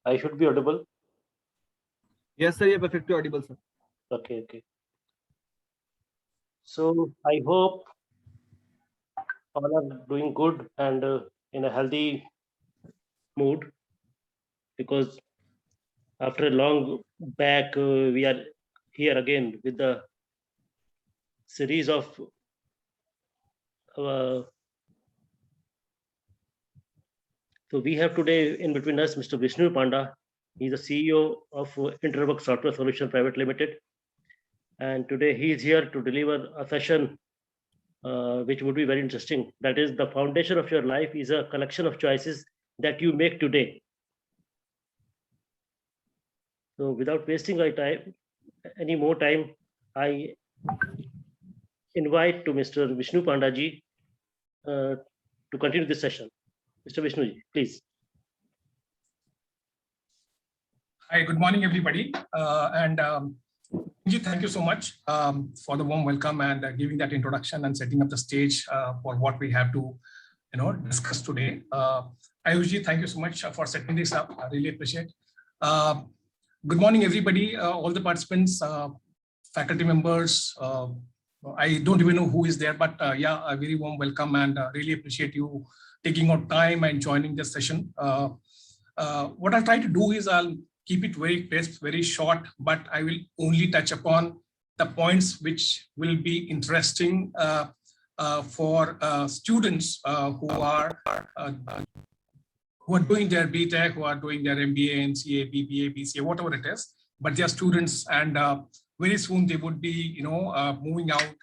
I should be audible. Yes, sir. You're perfectly audible, sir. Okay, okay. So I hope all are doing good and in a healthy mood, because after a long back, we are here again with the series of uh, so we have today in between us Mr. Vishnu Panda. He's the CEO of Interwork Software Solution Private Limited, and today he is here to deliver a session which would be very interesting. That is, the foundation of your life is a collection of choices that you make today. So without wasting any more time, I invite to Mr. Vishnu Panda ji to continue this session. Mr. Vishnu ji, please. Hi, good morning, everybody. Thank you so much for the warm welcome and giving that introduction and setting up the stage for what we have to, discuss today. Ayushji, thank you so much for setting this up. I really appreciate. Good morning, everybody, all the participants, faculty members. I don't even know who is there, but yeah, a very warm welcome and really appreciate you taking out time and joining this session. What I'll try to do is I'll keep it very crisp, very short, but I will only touch upon the points which will be interesting for students who are doing their BTech, who are doing their MBA, NCA, BBA, BCA, whatever it is. But they are students, and very soon they would be, moving out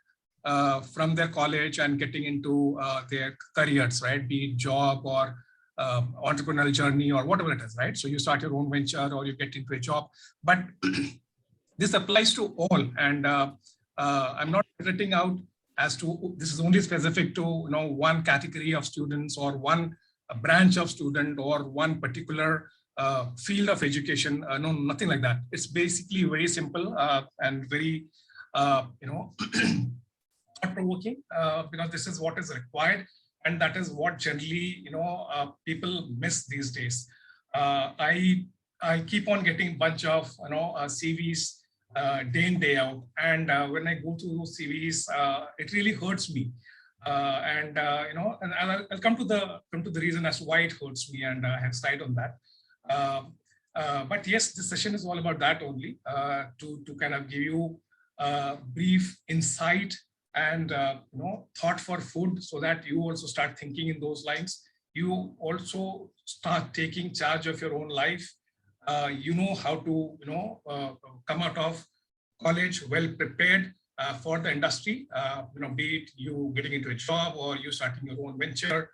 from their college and getting into their careers, right? Be it job or entrepreneurial journey or whatever it is, right? So you start your own venture or you get into a job, but this applies to all. And I'm not setting out as to this is only specific to one category of students or one branch of student or one particular field of education. No, nothing like that. It's basically very simple and very thought-provoking because this is what is required. And that is what generally, people miss these days. I keep on getting a bunch of, CVs day in, day out. And when I go through those CVs, it really hurts me. And I'll come to the reason as to why it hurts me, and I have started on that. But yes, this session is all about that only, to kind of give you a brief insight and thought for food, so that you also start thinking in those lines. You also start taking charge of your own life. You know how to come out of college well prepared for the industry. Be it you getting into a job or you starting your own venture,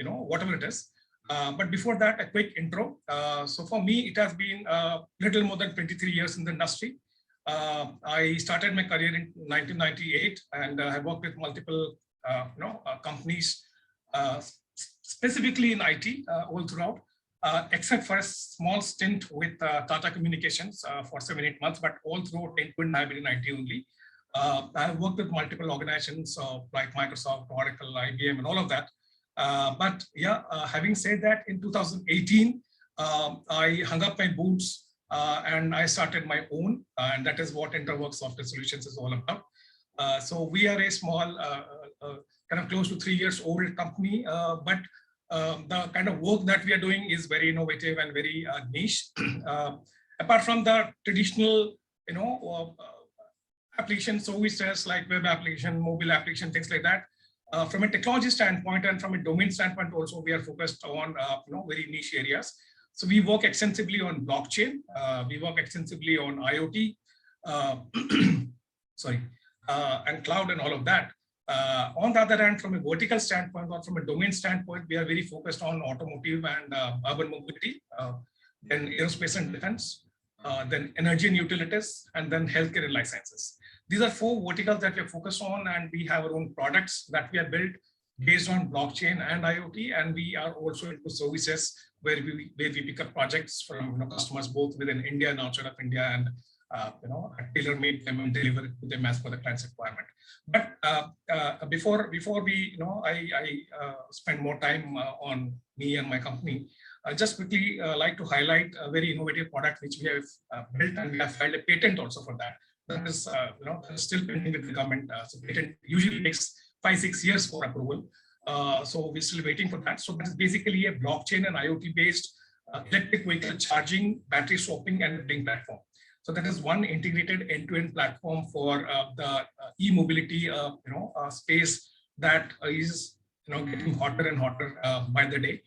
whatever it is. But before that, a quick intro. So for me, it has been a little more than 23 years in the industry. I started my career in 1998 and I worked with multiple companies, specifically in IT all throughout, except for a small stint with Tata Communications for 7-8 months, but all throughout 10 I've been in IT only. I have worked with multiple organizations like Microsoft, Oracle, IBM, and all of that. But yeah, having said that, in 2018, I hung up my boots and I started my own, and that is what Interwork Software Solutions is all about. So we are a small, kind of close to 3 years old company, but the kind of work that we are doing is very innovative and very niche. Apart from the traditional, application services like web application, mobile application, things like that. From a technology standpoint and from a domain standpoint, also we are focused on very niche areas. So we work extensively on blockchain. We work extensively on IoT, and cloud and all of that. On the other hand, from a vertical standpoint or from a domain standpoint, we are very focused on automotive and urban mobility, then aerospace and defense, then energy and utilities, and then healthcare and life sciences. These are 4 verticals that we are focused on, and we have our own products that we have built based on blockchain and IoT, and we are also into services where we pick up projects from customers both within India and outside of India, and tailor-made them and deliver it to them as per the client's requirement. But before we, I spend more time on me and my company, just quickly like to highlight a very innovative product which we have built, and we have filed a patent also for that. That is, still pending with the government. So patent usually takes 5-6 years for approval. So we're still waiting for that. So that is basically a blockchain and IoT based electric vehicle charging, battery swapping, and billing platform. So that is one integrated end-to-end platform for the e-mobility space that is getting hotter and hotter by the day.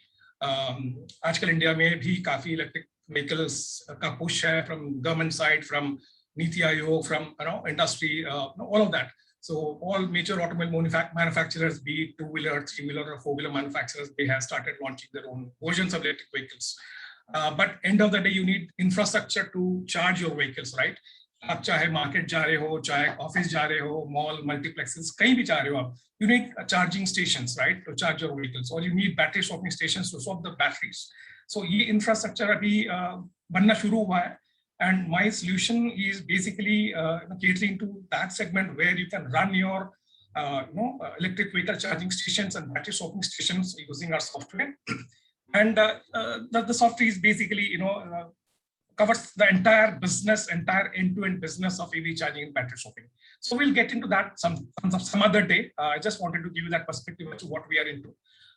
आजकल India में भी काफी electric vehicles का push है from government side, from Niti Aayog, from industry, all of that. So all major automobile manufacturers, be it two-wheeler, three-wheeler, or four-wheeler manufacturers, they have started launching their own versions of electric vehicles. But end of the day, you need infrastructure to charge your vehicles, right? आप चाहे market जा रहे हो, चाहे office जा रहे हो, mall, multiplexes, कहीं भी जा रहे हो आप, you need charging stations, right, to charge your vehicles, or you need battery swapping stations to swap the batteries. So ये infrastructure अभी बनना शुरू हुआ है, and my solution is basically catering to that segment where you can run your electric vehicle charging stations and battery swapping stations using our software. And the software is basically covers the entire business, entire end-to-end business of EV charging and battery swapping. So we'll get into that some other day. I just wanted to give you that perspective as to what we are into.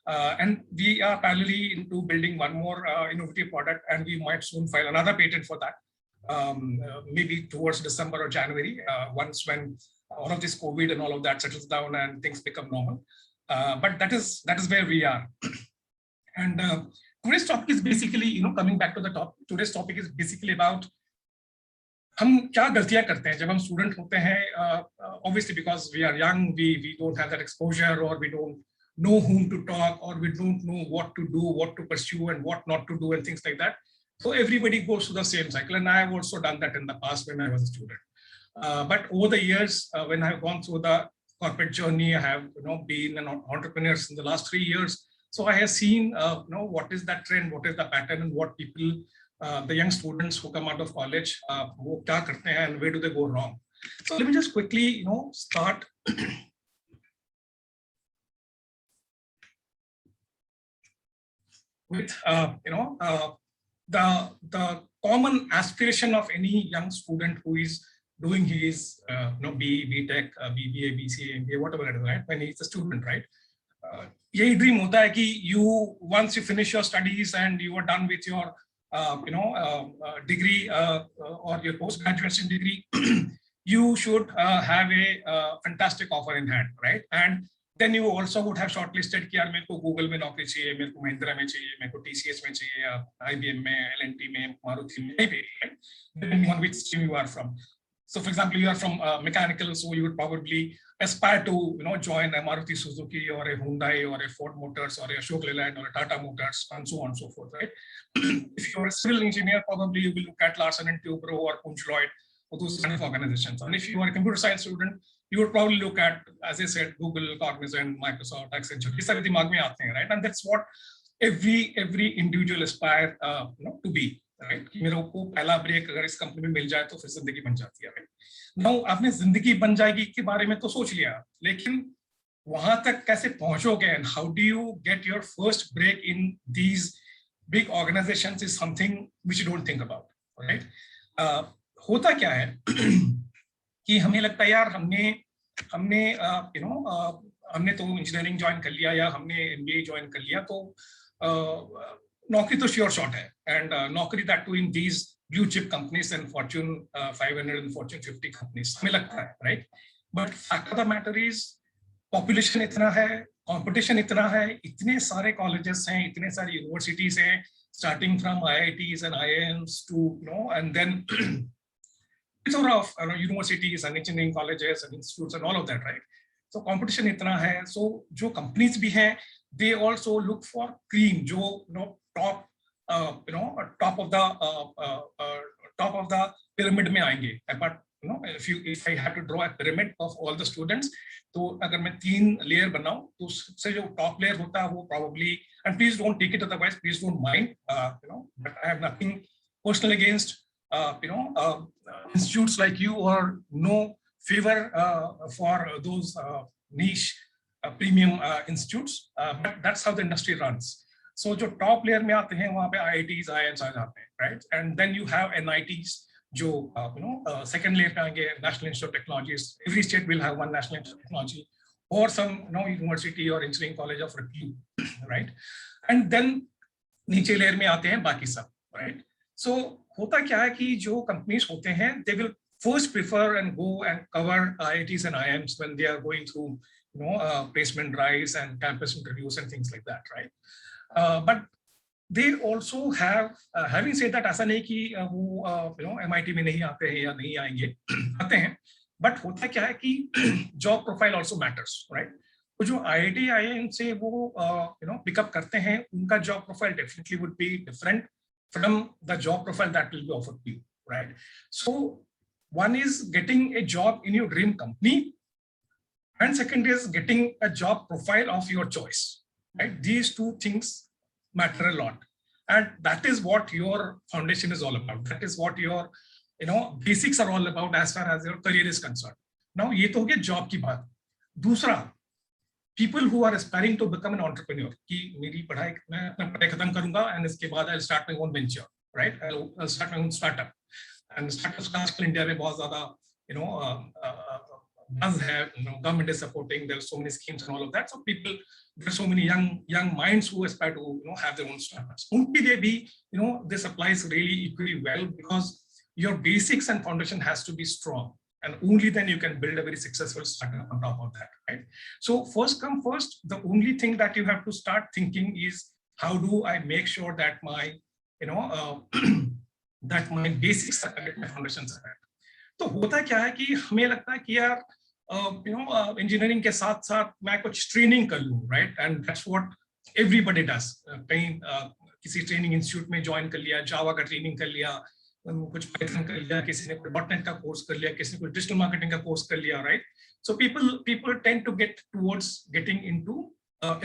And we are parallelly into building one more innovative product, and we might soon file another patent for that, maybe towards December or January, once when all of this COVID and all of that settles down and things become normal. But that is where we are. And today's topic is basically, coming back to the top, today's topic is basically about हम क्या गलतियां करते हैं जब हम student होते हैं. Obviously because we are young, we don't have that exposure, or we don't know whom to talk, or we don't know what to do, what to pursue, and what not to do, and things like that. So everybody goes through the same cycle, and I have also done that in the past when I was a student. But over the years, when I've gone through the corporate journey, I have been an entrepreneur in the last 3 years. So I have seen what is that trend, what is the pattern, and what people, the young students who come out of college, wo kya karte hain and where do they go wrong. So let me just quickly start with the common aspiration of any young student who is doing his BE, BTech, BBA, BCA, MBA, whatever it is, right? When he's a student, right? यही dream होता है कि once you finish your studies and you are done with your degree or your post-graduation degree, you should have a fantastic offer in hand, right? And then you also would have shortlisted कि यार मेरे को Google में नौकरी चाहिए, मेरे को महिंद्रा में चाहिए, मेरे को TCS में चाहिए, या IBM में, L&T में, मारुति में, कहीं पे, right? Depending on which stream you are from. So for example, you are from mechanical, so you would probably aspire to join a Maruti Suzuki or a Hyundai or a Ford Motors or a Ashok Leyland or a Tata Motors, and so on and so forth, right? If you're a civil engineer, probably you will look at Larsen & Toubro or Punch Lloyd or those kind of organizations. And if you are a computer science student, you would probably look at, as I said, Google, Cognizant, Microsoft, Accenture. These are the दिमाग में आते हैं, right? And that's what every individual aspire to be. Right कि मेरे को पहला break अगर इस कंपनी में मिल जाए तो फिर जिंदगी बन जाती है. नाउ आपने जिंदगी बन जाएगी के बारे में तो सोच लिया, लेकिन वहां तक कैसे पहुंचोगे and how do you get your first break in these big organisations is something which you don't think about, right? होता क्या है कि हमें लगता है यार हमने तो इंजीनियरिंग ज्वाइन कर लिया या हमने एमबीए ज्वाइन कर लिया तो नौकरी तो श्योर शॉट है, एंड नौकरी that too in these blue chip companies and Fortune 500 and Fortune 50 companies, हमें लगता है, right? But fact of the matter is population इतना है, कंपटीशन इतना है, इतने सारे कॉलेजेस हैं, इतने सारी यूनिवर्सिटीज हैं, starting from IITs and IIMs to and then sort of universities and engineering colleges and institutes and all of that, right? So competition इतना है, so जो companies भी हैं, they also look for cream, जो top of the pyramid में आएंगे. But if I have to draw a pyramid of all the students, तो अगर मैं 3 layer बनाऊं तो उससे जो top layer होता है वो probably, and please don't take it otherwise, please don't mind, but I have nothing personal against institutes like you, or no favor for those niche premium institutes, but that's how the industry runs. सो जो top layer में आते हैं वहाँ पे IITs IIMs आ जाते हैं, right. And then you have NITs जो सेकंड लेयर पे आएंगे, national institute of technology. Every state will have one national institute of technology और सम यूनिवर्सिटी और engineering college of repute, right. And then नीचे layer में आते हैं बाकी सब, राइट. सो होता क्या है कि जो कंपनीज होते हैं they will first prefer and go and cover IITs and IIMs when they are going through placement drives and campus interviews and things like that, right. But they also have having said that, ऐसा नहीं कि वो MIT में नहीं आते हैं या नहीं आएंगे, आते हैं. बट होता क्या है कि job profile also matters, right. तो जो IIT IIM से वो पिकअप करते हैं उनका job profile definitely would be different from the job profile that will be offered to you, right. So one is getting a job in your dream company, and second is getting a job profile of your choice, right. These two things matter a lot, and that is what your foundation is all about. That is what your basics are all about as far as your career is concerned. Now ये तो हो गया job की बात. दूसरा, people who are aspiring to become an entrepreneur, कि मेरी पढ़ाई, मैं अपना पढ़ाई खत्म करूंगा and इसके बाद I'll start my own venture, right. I'll start my own startup. And startups का आजकल इंडिया में बहुत ज़्यादा buzz है, government is supporting, there are so many schemes and all of that. So people, there are so many young minds who aspire to have their own startups. उनके लिए भी this applies really equally well, because your basics and foundation has to be strong, and only then you can build a very successful startup on top of that, right. So first come first, the only thing that you have to start thinking is, how do I make sure that my that my basics are correct, my foundations are correct. तो होता क्या है कि हमें लगता है कि यार इंजीनियरिंग के साथ साथ मैं कुछ ट्रेनिंग कर लूँ, right. And that's what everybody does. कहीं किसी ट्रेनिंग इंस्टीट्यूट में ज्वाइन कर लिया, जावा का ट्रेनिंग कर लिया, कुछ पाइथन कर लिया, किसी ने कोई .NET का कोर्स कर लिया, किसी ने कोई डिजिटल मार्केटिंग का कोर्स कर लिया, right. So people tend to get towards getting into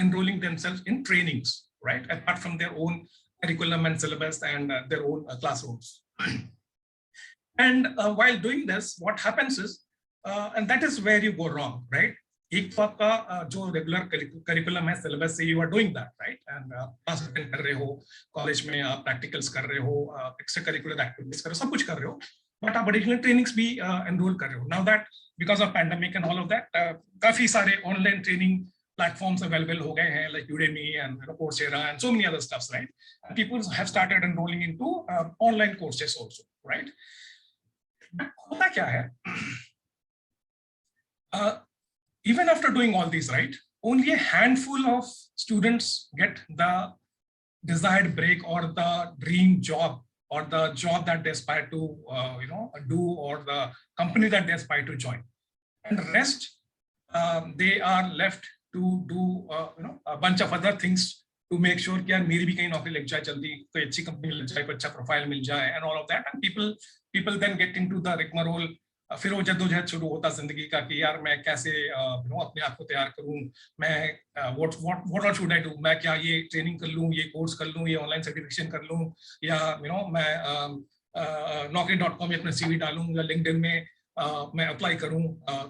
enrolling themselves in trainings, right, apart from their own curriculum and syllabus and their own classrooms. And while doing this, what happens is, and that is where you go wrong, right. एक तो आपका जो regular curriculum है, syllabus से you are doing that, right, and class attend कर रहे हो, college में आप प्रैक्टिकल्स कर रहे हो, एक्स्ट्रा करिकुलर एक्टिविटीज कर रहे हो, सब कुछ कर रहे हो, बट आप एडिशनल ट्रेनिंग्स भी एनरोल कर रहे हो. Now that because of pandemic and all of that, काफी सारे ऑनलाइन ट्रेनिंग platforms available हो गए हैं, like Udemy and Coursera and so many other stuffs, right. And people have started enrolling into online courses also, right. होता क्या है, even after doing all these, right, only a handful of students get the desired break or the dream job or the job that they aspire to do, or the company that they aspire to join, and the rest they are left to do a bunch of other things to make sure कि यार मेरी भी कहीं नौकरी लग जाए, जल्दी कोई अच्छी कंपनी लग जाए, कोई अच्छा प्रोफाइल मिल जाए, and all of that. And people then get into the rigmarole. फिर वो जद्दोजहद शुरू होता जिंदगी का कि यार मैं कैसे अपने आप को तैयार करूं, मैं what all should I do, मैं क्या ये ट्रेनिंग कर लूं, ये कोर्स कर लूं, ये ऑनलाइन सर्टिफिकेशन कर लूं, या मैं naukri.com में अपना CV डालूं, या लिंक्डइन में मैं अप्लाई करूं.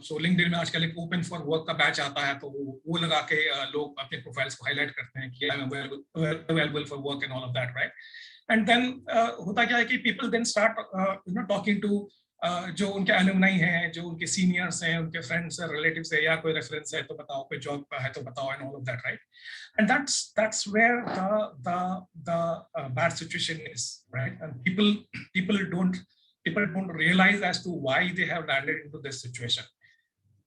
सो लिंक्डइन में आजकल एक ओपन फॉर वर्क का बैच आता है, तो वो लगा के लोग अपने प्रोफाइल्स को हाईलाइट करते हैं कि I am available for work and all of that, right. And then होता क्या है कि people then start talking to जो उनके एलुमनाई हैं, जो उनके सीनियर्स हैं, उनके फ्रेंड्स हैं, रिलेटिव्स हैं, या कोई रेफरेंस है तो बताओ, कोई जॉब है तो बताओ, and all of that, right. And that's where the bad situation is, right. And people don't realize as to why they have landed into this situation.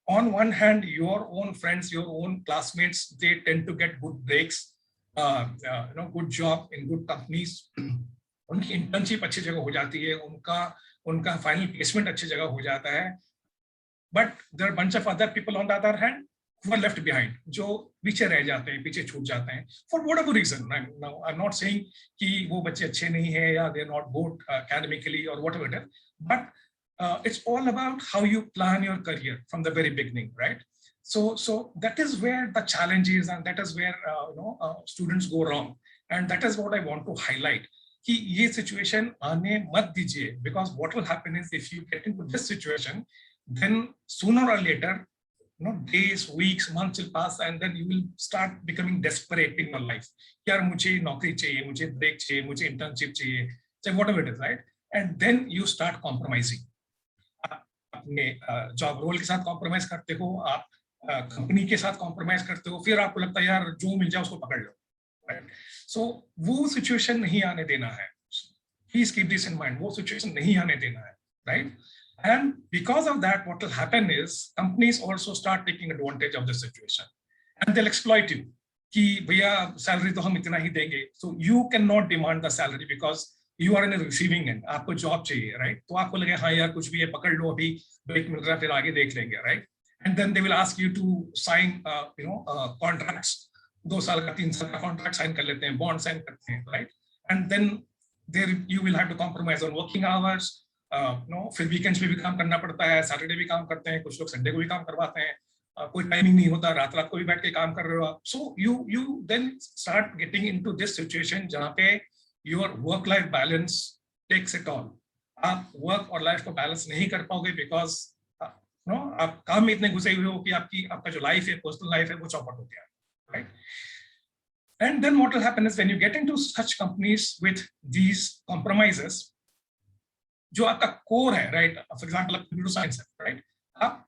On one hand, your own friends, your own classmates, they tend to get good breaks, good job in good companies. उनकी internship अच्छी जगह हो जाती है, उनका final placement अच्छी जगह हो जाता है. But there are a bunch of other people on the other hand who are left behind, जो पीछे रह जाते हैं, पीछे छूट जाते हैं, for whatever reason. Now I'm not saying कि वो बच्चे अच्छे नहीं हैं या they are not good academically or whatever it is, but it's all about how you plan your career from the very beginning, right. So that is where the challenge is, and that is where students go wrong, and that is what I want to highlight. कि ये situation आने मत दीजिए, because what will happen is if you get into this situation, then sooner or later days, weeks, months will pass, and then you will start becoming desperate in your life. यार मुझे नौकरी चाहिए, मुझे break चाहिए, मुझे internship चाहिए, so whatever it is, right? And then you start compromising. आप अपने job role के साथ compromise करते हो, आप कंपनी के साथ compromise करते हो, फिर आपको लगता है यार जो मिल जाए उसको पकड़ लो, right? So वो situation नहीं आने देना है. Please keep this in mind. वो situation नहीं आने देना है, right? And because of that, what will happen is companies also start taking advantage of the situation, and they'll exploit you. कि भैया salary तो हम इतना ही देंगे, so you cannot demand the salary because you are in a receiving end. आपको job चाहिए, right? तो आपको लगे हाँ यार कुछ भी है पकड़ लो, अभी break मिल रहा है, फिर आगे देख लेंगे, right? And then they will ask you to sign, contracts. 2 साल का 3 साल का contract sign कर लेते हैं, bond sign करते हैं, right? And then there you will have to compromise on working hours. फिर weekends पे भी काम करना पड़ता है, Saturday भी काम करते हैं, कुछ लोग Sunday को भी काम करवाते हैं, कोई टाइमिंग नहीं होता, रात रात को भी बैठ के काम कर रहे हो आप. So you then start getting into this situation जहाँ पे your work life balance takes it all. आप work और life को balance नहीं कर पाओगे because आप काम में इतने घुसे हुए हो कि आपका जो life है, personal life है, वो चौपट हो गया, right? And then what will happen is when you get into such companies with these compromises, जो आपका core है, right? For example, computer science है, right? आप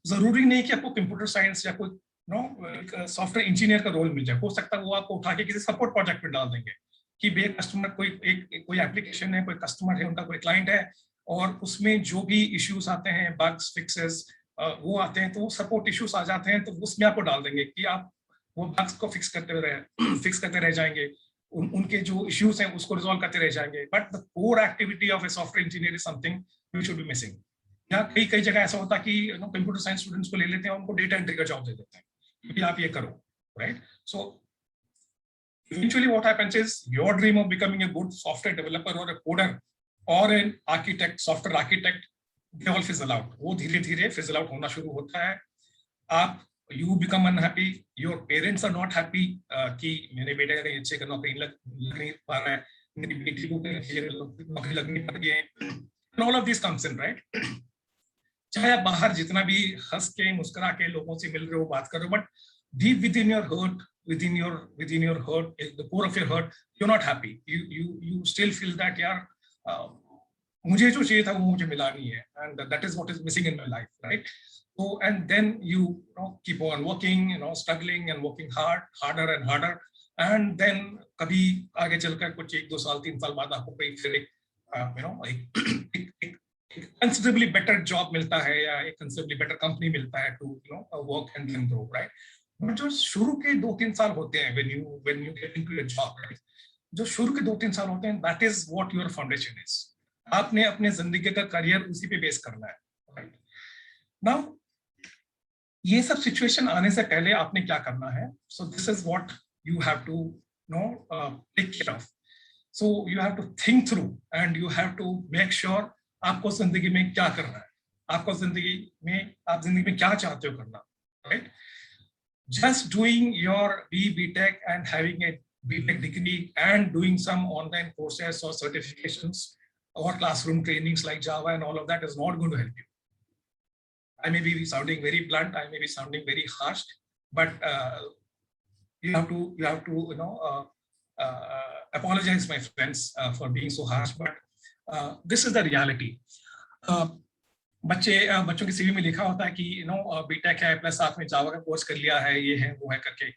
जरूरी नहीं कि आपको कंप्यूटर साइंस या कोई सॉफ्टवेयर इंजीनियर का रोल मिल जाए. हो सकता है वो आपको उठा के किसी सपोर्ट प्रोजेक्ट में डाल देंगे कि भैया कस्टमर कोई एप्लीकेशन है, कोई कस्टमर है, उनका कोई क्लाइंट है, और उसमें जो भी इश्यूज आते हैं, बग्स, फिक्सेस वो आते हैं, तो सपोर्ट इश्यूज आ जाते हैं, तो उसमें आपको डाल देंगे कि आप वो बग्स को फिक्स करते रह जाएंगे, उनके जो इश्यूज हैं उसको रिजॉल्व करते रह जाएंगे. But the core activity of a software engineer is something we should be missing. या कई जगह ऐसा होता है कि कंप्यूटर साइंस स्टूडेंट्स को ले लेते हैं, उनको डेटा एंट्री का जॉब दे देते हैं कि आप ये करो, right? So eventually what happens is your dream of becoming a good software developer or a coder or an architect, software architect, they all fizzle out. वो धीरे-धीरे fizzle out होना शुरू होता है. आप you become unhappy, your parents are not happy कि मेरे बेटे का कहीं अच्छे का नौकरी लग नहीं पा रहा है, मेरी बेटी को नौकरी लग नहीं पा रही है, and all of this comes in, right? चाहे आप बाहर जितना भी हंस के मुस्कुरा के लोगों से मिल रहे हो, बात कर रहे हो, but deep within your heart, within your heart, the core of your heart, you're not happy. You still feel that यार मुझे जो चाहिए था वो मुझे मिला नहीं है, and that is what is missing in my life, right? So and then you keep on working, struggling and working harder and harder, and then कभी आगे चलकर कुछ 1, 2 साल 3 साल बाद आपको कहीं फिर एक considerably better job मिलता है या एक considerably better company मिलता है to work and then grow, right? But जो शुरू के 2-3 साल होते हैं when you get into a job, right? जो शुरू के 2-3 साल होते हैं, that is what your foundation is. आपने अपने जिंदगी का करियर उसी पे बेस करना है, right? Now ये सब सिचुएशन आने से पहले आपने क्या करना है? So this is what you have to take care of. So you have to think through and you have to make sure आपको जिंदगी में क्या करना है, आप जिंदगी में क्या चाहते हो करना, right? Just doing your BTech and having a BTech degree and doing some online courses or certifications or classroom trainings like Java and all of that is not going to help you. I may be sounding very blunt, I may be sounding very harsh, but you have to apologize, my friends, for being so harsh, but this is the reality. बच्चों की CV में लिखा होता है कि BTech है plus साथ में जावा का कोर्स कर लिया है, ये है वो है करके,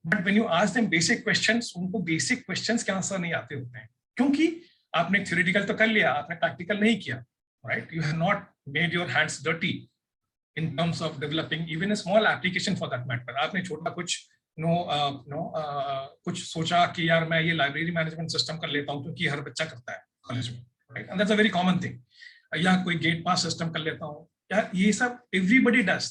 but when you ask them basic questions, उनको बेसिक क्वेश्चंस के आंसर नहीं आते होते हैं, क्योंकि आपने थ्योरेटिकल तो कर लिया, आपने प्रैक्टिकल नहीं किया, right? You have not made your hands dirty in terms of developing even a small application for that matter. आपने छोटा कुछ कुछ सोचा कि यार मैं ये लाइब्रेरी मैनेजमेंट सिस्टम कर लेता हूँ क्योंकि हर बच्चा करता है कॉलेज में, right? And that's a very common thing. या कोई गेट पास सिस्टम कर लेता हूँ, या ये सब एवरीबडी डज.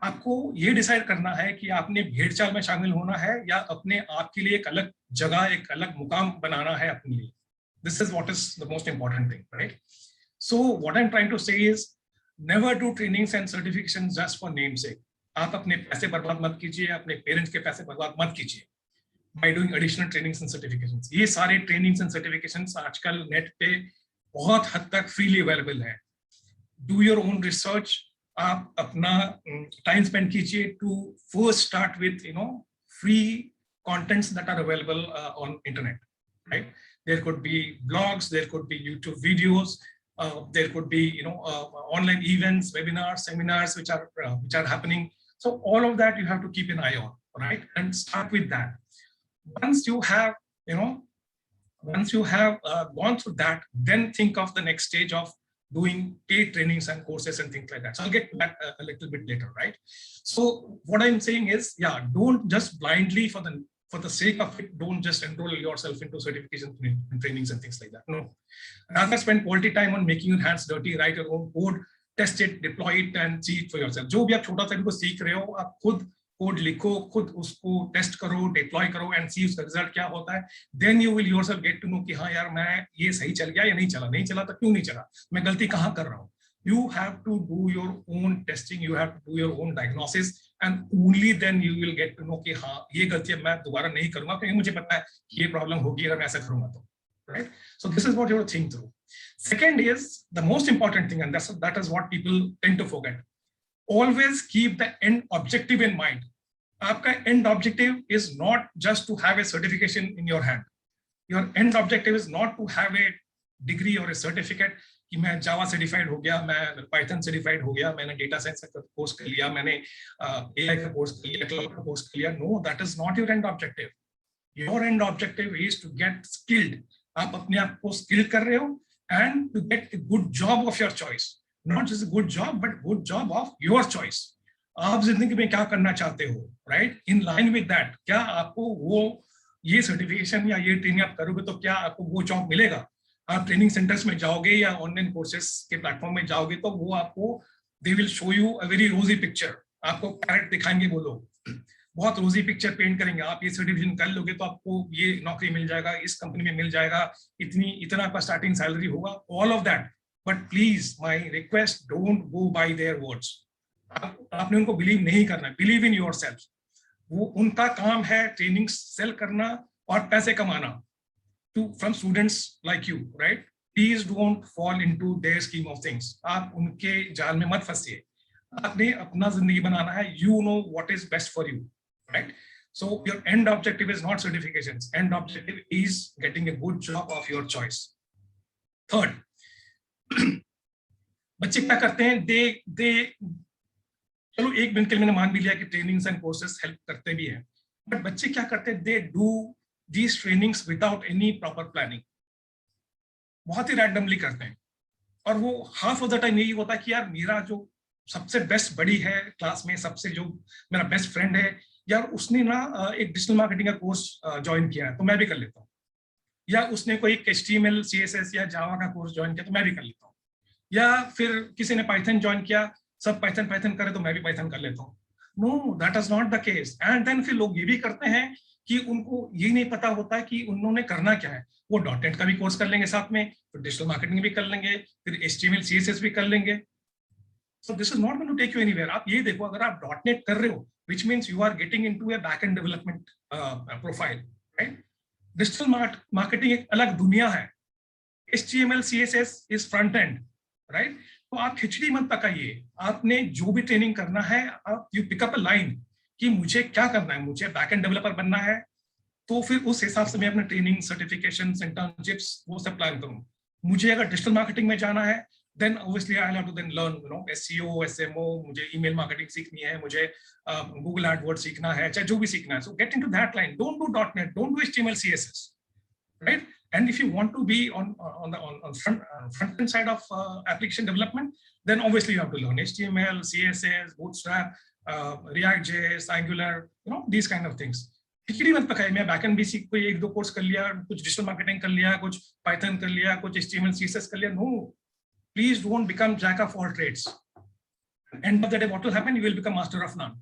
आपको ये डिसाइड करना है कि आपने भेड़ चाल में शामिल होना है या अपने आप के लिए एक अलग जगह, एक अलग मुकाम बनाना है अपने लिए. This is what is the most important thing, right? So what I am trying to say is never do trainings and certifications just for name sake. आप अपने पैसे बर्बाद मत कीजिए, अपने पेरेंट्स के पैसे बर्बाद मत कीजिए by doing additional trainings and certifications. ये सारे ट्रेनिंग्स एंड सर्टिफिकेशंस आजकल नेट पे बहुत हद तक फ्रीली अवेलेबल है. डू योर ओन रिसर्च, आप अपना टाइम स्पेंड कीजिए to first start with free contents that are available on internet, right? There could be blogs, there could be YouTube videos, there could be online events, webinars, seminars which are happening. So all of that you have to keep an eye on, right? And start with that. Once you have gone through that, then think of the next stage of doing paid trainings and courses and things like that. So I'll get to that a little bit later, right? So what I'm saying is, yeah, don't just blindly for the sake of it, don't just enroll yourself into certification and trainings and things like that. No, rather spend quality time on making your hands dirty, write your own code, test it, deploy it, and see it for yourself. जो भी आप छोटा सा भी सीख रहे हो, आप खुद कोड लिखो, खुद उसको टेस्ट करो, डिप्लॉय करो एंड सी उसका रिजल्ट क्या होता है. Then you will yourself get to know कि हाँ यार मैं ये सही चल गया या नहीं चला तो क्यों नहीं चला, मैं गलती कहाँ कर रहा हूँ. You have to do your own testing, you have to do your own diagnosis, and only then you will get to know कि हाँ ये गलती मैं दोबारा नहीं करूंगा क्योंकि मुझे पता है कि ये प्रॉब्लम होगी अगर मैं ऐसा करूंगा तो, right? So this is what you have to think through. Second is the most important thing, and that is what people tend to forget. Always keep the end objective in mind. आपका end objective is not just to have a certification in your hand. Your end objective is not to have a degree or a certificate कि मैं जावा certified हो गया, मैं Python certified हो गया, मैंने data science का कोर्स कर लिया, मैंने एआई का कोर्स कर लिया, क्लाउड का कोर्स कर लिया. No, that is not your end objective. Your end objective is to get skilled. आप अपने आप को स्किल्ड कर रहे हो and to get a good job of your choice. Not just a good job, but good job of your choice. आप जिंदगी में क्या करना चाहते हो, right? In line with that, क्या आपको वो ये सर्टिफिकेशन या ये ट्रेनिंग आप करोगे तो क्या आपको वो जॉब मिलेगा? आप ट्रेनिंग सेंटर्स में जाओगे या ऑनलाइन कोर्सेज के प्लेटफॉर्म में जाओगे तो वो आपको they will show you a very रोजी पिक्चर. आपको कैरेट दिखाएंगे वो लोग, बहुत रोजी पिक्चर पेंट करेंगे. आप ये सर्टिफिकेशन कर लोगे तो आपको ये नौकरी मिल जाएगा, इस कंपनी में मिल जाएगा, इतना आपका स्टार्टिंग सैलरी होगा, all of that. But please my request, don't go bye their words. आपने उनको बिलीव नहीं करना. Believe in yourself. वो उनका काम है ट्रेनिंग सेल करना और पैसे कमाना from students like you, right? Please don't fall into their scheme of things. आप उनके जाल में मत फंसिए. आपने अपना जिंदगी बनाना है. You know what is best for you, right? So your end objective is not certifications. End objective is getting a good job of your choice. Third, बच्चे क्या करते हैं? they चलो एक मिनट के लिए मैंने मान भी लिया कि ट्रेनिंग्स एंड कोर्सेज हेल्प करते भी हैं, बट बच्चे क्या करते हैं? they do these trainings without any proper planning. बहुत ही रैंडमली करते हैं और वो हाफ ऑफ द टाइम यही होता है कि यार मेरा जो सबसे बेस्ट बड़ी है क्लास में, सबसे जो मेरा बेस्ट फ्रेंड है यार, उसने ना एक डिजिटल मार्केटिंग का कोर्स ज्वाइन किया है तो मैं भी कर लेता हूँ, या उसने कोई HTML CSS या जावा का कोर्स ज्वाइन किया तो मैं भी कर लेता हूँ, या फिर किसी ने पाइथन ज्वाइन किया, सब पाइथन करे तो मैं भी पाइथन कर लेता हूँ. No, that is not the case. And then फिर लोग ये भी करते हैं कि उनको ये नहीं पता होता है कि उन्होंने करना क्या है. वो .NET का भी कोर्स कर लेंगे साथ में, फिर डिजिटल मार्केटिंग भी कर लेंगे, फिर HTML CSS भी कर लेंगे. So this is not going to take you anywhere. आप ये देखो, अगर आप .NET कर रहे हो, which means you are getting into a back end development profile, right? Digital marketing एक अलग दुनिया है. HTML CSS is front end, right? तो आप खिचड़ी मत पकाइए. आपने जो भी ट्रेनिंग करना है, आप you pick up a line कि मुझे क्या करना है. मुझे बैकएंड डेवलपर बनना है तो फिर उस हिसाब से मैं अपने ट्रेनिंग, सर्टिफिकेशन, इंटर्नशिप्स वो सब प्लान करूं. मुझे अगर डिजिटल मार्केटिंग में जाना है, then obviously I have to then learn SEO, SMO, मुझे ईमेल मार्केटिंग सीखनी है, मुझे गूगल एडवर्ड्स सीखना है, चाहे जो भी सीखना है. सो get into that line. Don't do .NET, don't do HTML CSS, right? And if you want to be on front end side of application development, then obviously you have to learn HTML, CSS, Bootstrap, React.js, Angular, these kind of things. खिचड़ी मत पकाइए. मैं backend भी सीख कोई 1-2 course कर लिया, कुछ digital marketing कर लिया, कुछ पाइथन कर लिया, कुछ HTML CSS कर लिया. No, please don't become jack of all trades. End of the day what will happen? You will become master of none.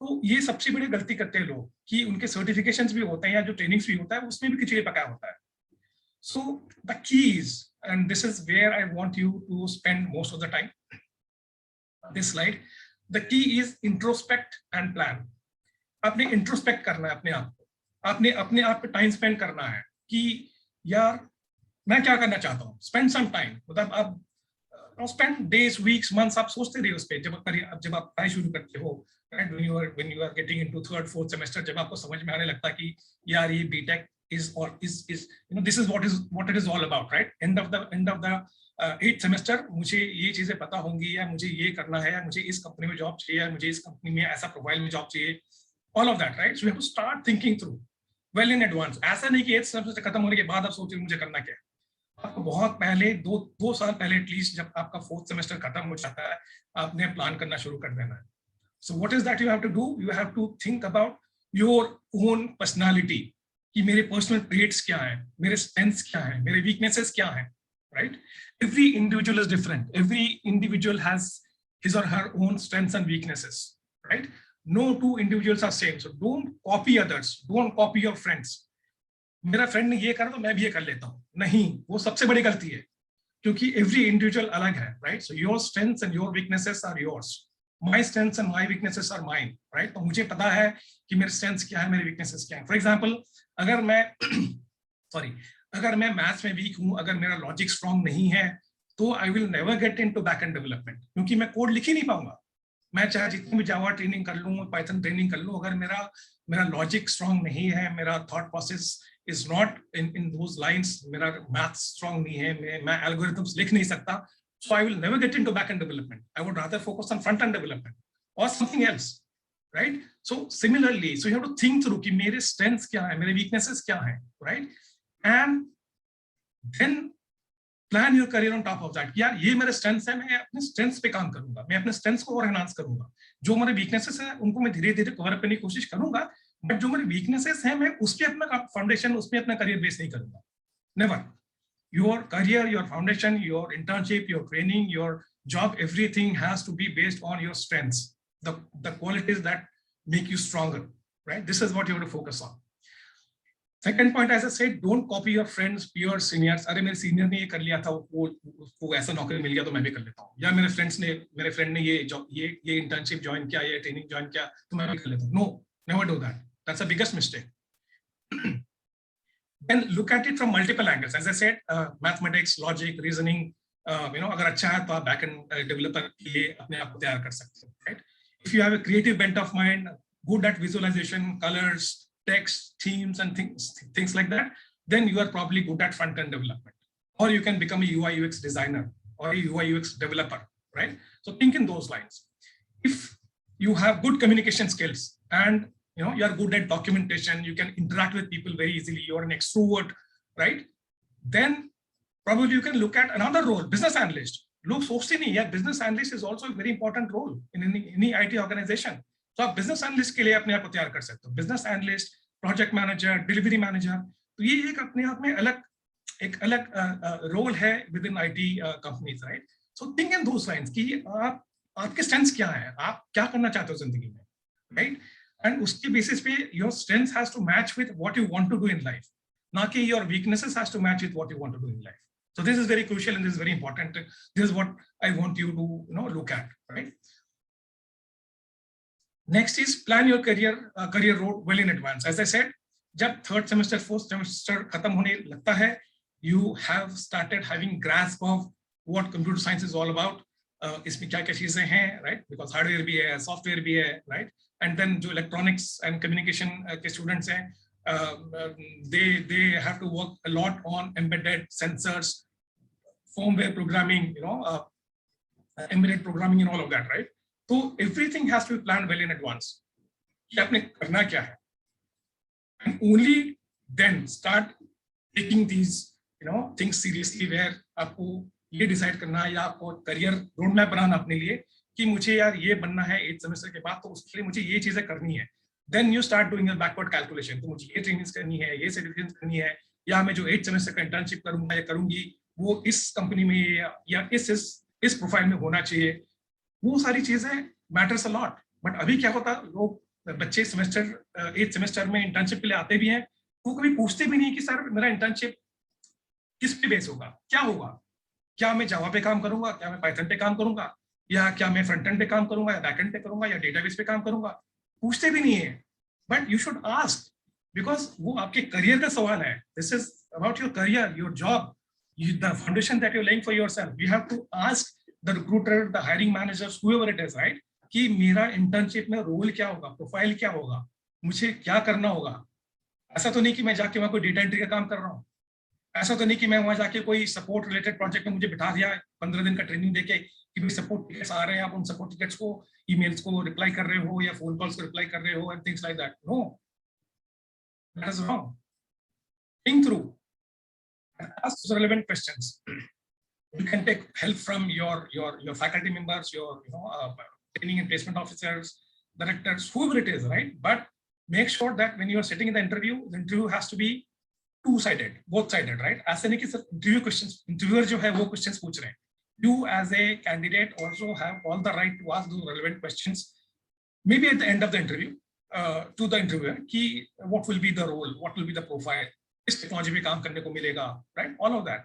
तो ये सबसे बड़ी गलती करते हैं लोग कि उनके सर्टिफिकेशंस भी होते हैं या जो ट्रेनिंग्स भी होता है उसमें भी खिचड़ी पकाया होता है. So the keys, and this is where I want you to spend most of the time. This slide, the key is introspect and plan. आपने इंट्रोस्पेक्ट करना है अपने आप को, आपने अपने आप पे टाइम स्पेंड करना है कि यार मैं क्या करना चाहता हूँ. Spend some time. मतलब अब स्पेंड डेज वीक्स मंथ्स आप सोचते रहिए उस पे, जब आप पढ़ाई शुरू करते हो, right, when you are getting into third fourth semester, जब आपको समझ में आने लगता कि यार ये BTech is this is what it is all about, right? End of the 8th semester मुझे ये चीजें पता होंगी, या मुझे ये करना है, या मुझे इस कंपनी में जॉब चाहिए, या मुझे इस कंपनी में ऐसा प्रोफाइल में जॉब चाहिए, all of that, right? So you have to start thinking through well in advance. ऐसा नहीं कि 8th semester खत्म होने के बाद आप सोचिए मुझे करना क्या है। आपको बहुत पहले, दो साल पहले एटलीस्ट, जब आपका 4th सेमेस्टर खत्म हो जाता है, आपने प्लान करना शुरू कर देना है। So what is that you have to do? You have to think about your own personality, कि मेरे पर्सनल ट्रेट्स क्या हैं, मेरे स्ट्रेंथ्स क्या हैं, मेरे वीकनेसेस क्या हैं, right? Every individual is different. Every individual has his or her own strengths and weaknesses, right? No two individuals are same. So don't copy others. Don't copy your friends. मेरा friend ने ये करा तो मैं भी ये कर लेता हूँ, नहीं, वो सबसे बड़ी गलती है, क्योंकि every individual अलग है, right? So your strengths and your weaknesses are yours. My strengths and my weaknesses are mine, right? तो मुझे पता है कि मेरे strengths क्या है, मेरे weaknesses क्या है। For example, अगर मैं मैथ्स में वीक हूँ, अगर मेरा लॉजिक स्ट्रॉन्ग नहीं है, तो I will never get into back end development, क्योंकि मैं कोड लिख ही नहीं पाऊंगा। मैं चाहे जितनी भी जावा ट्रेनिंग कर लूँ, पाइथन ट्रेनिंग कर लूँ, अगर मेरा लॉजिक स्ट्रॉन्ग नहीं है, मेरा thought process is not in those lines, मेरा मैथ्स स्ट्रॉन्ग नहीं है, मैं एल्गोरिथम्स लिख नहीं सकता, so I will never get into back end development. I would rather focus on front end development or something else, right? So similarly, so you have to think through कि मेरे strengths क्या हैं, मेरे weaknesses क्या हैं, right? And then plan your career on top of that. यार ये मेरे strengths हैं, मैं अपने strengths पे काम करूंगा, मैं अपने strengths को और enhance करूंगा। जो मेरे weaknesses हैं उनको मैं धीरे धीरे कवर करने की कोशिश करूंगा, but जो मेरे weaknesses हैं मैं उस पे अपना foundation, उस पे अपना career base नहीं करूंगा, never. Your career, your foundation, your internship, your training, your job, everything has to be based on your strengths, the qualities that make you stronger, right? This is what you have to focus on. Second point, as I said, don't copy your friends, peers, seniors. अरे मेरे senior ने ये कर लिया था, वो ऐसा नौकरी मिल गया तो मैं भी कर लेता हूँ, या मेरे friend ने ये internship join किया, ये training join किया तो मैं भी कर लेता हूँ। No, never do that. That's the biggest mistake. Then look at it from multiple angles. As I said, mathematics, logic, reasoning, अगर अच्छा है तो आप backend developer के लिए अपने आप को तैयार कर सकते हैं, right? If you have a creative bent of mind, good at visualization, colors, text, themes, and things like that, then you are probably good at front-end development. Or you can become a UI UX designer or a UI UX developer, right? So think in those lines. If you have good communication skills and you are good at documentation, you can interact with people very easily, you're an extrovert, right? Then probably you can look at another role, business analyst. Look, सोचते नहीं यार, business analyst is also a very important role in any IT organization. So आप business analyst के लिए अपने आप को तैयार कर सकते हो, business analyst, project manager, delivery manager. तो ये एक अपने आप में एक अलग role है within IT companies, right? So think in those lines कि आपके strengths क्या हैं, आप क्या करना चाहते हो जिंदगी में, right? And उसके basis पे your strengths has to match with what you want to do in life. ना कि your weaknesses has to match with what you want to do in life. So this is very crucial and this is very important. This is what I want you to look at, right? Next is plan your career road well in advance. As I said, जब third semester, fourth semester खत्म होने लगता है, you have started having grasp of what computer science is all about. इसमें क्या क्या चीजें हैं, right? Because hardware भी है, software भी है, right? And then जो electronics and communication के students हैं, they have to work a lot on embedded sensors, firmware programming, embedded programming and all of that, right? So everything has to be planned well in advance. कि आपने करना क्या है, and only then start taking these things seriously, where आपको ये decide करना है या आपको career roadmap बनाना अपने लिए कि मुझे यार ये बनना है 8th सेमेस्टर के बाद, तो उसके लिए मुझे ये चीजें करनी है। Then you start doing a backward calculation, तो मुझे ये ट्रेनिंग्स करनी है, ये सर्टिफिकेशन करनी है, या मैं जो 8th सेमेस्टर का इंटर्नशिप करूंगा या करूंगी वो इस कंपनी में या इस प्रोफाइल में होना चाहिए। वो सारी चीजें मैटर्स अ लॉट। बट अभी क्या होता, लोग बच्चे 8th सेमेस्टर में इंटर्नशिप के लिए आते भी हैं, वो कभी पूछते भी नहीं कि सर मेरा इंटर्नशिप किस पे बेस होगा, क्या होगा, क्या मैं जावा पे काम करूंगा, क्या मैं पाइथन पे काम करूंगा, या क्या मैं फ्रंट एंड पे काम करूंगा या बैक एंड पे करूंगा या डेटाबेस पे काम करूंगा, पूछते भी नहीं है। But you should ask, because वो आपके करियर का सवाल है। This is about your career, your job, the foundation that you are laying for yourself. You have to ask the recruiter, the hiring managers, whoever it is, right? कि मेरा internship में role क्या होगा, profile क्या होगा, मुझे क्या करना होगा. ऐसा तो नहीं कि मैं जाके वहां कोई डेटा एंट्री का काम कर रहा हूँ. ऐसा तो नहीं कि मैं वहां जाके कोई सपोर्ट रिलेटेड प्रोजेक्ट में मुझे बिठा दिया 15 दिन का ट्रेनिंग देके कि भाई सपोर्ट टिकट्स आ रहे हैं, आप उन सपोर्ट टिकट्स को, ईमेल्स को रिप्लाई कर रहे हो या फोन कॉल्स को रिप्लाई कर रहे हो, and things like that. No, that is wrong. Think through and ask relevant questions. You can take help from your faculty members, your training and placement officers, directors, whoever it is, right? But make sure that when you are sitting in the interview has to be two-sided, both-sided, right? ऐसे नहीं कि सिर्फ interview questions, interviewer जो है वो questions पूछ रहे हैं. You as a candidate also have all the right to ask those relevant questions, maybe at the end of the interview, to the interviewer, कि what will be the role, what will be the profile, इस technology पे काम करने को मिलेगा, right? All of that.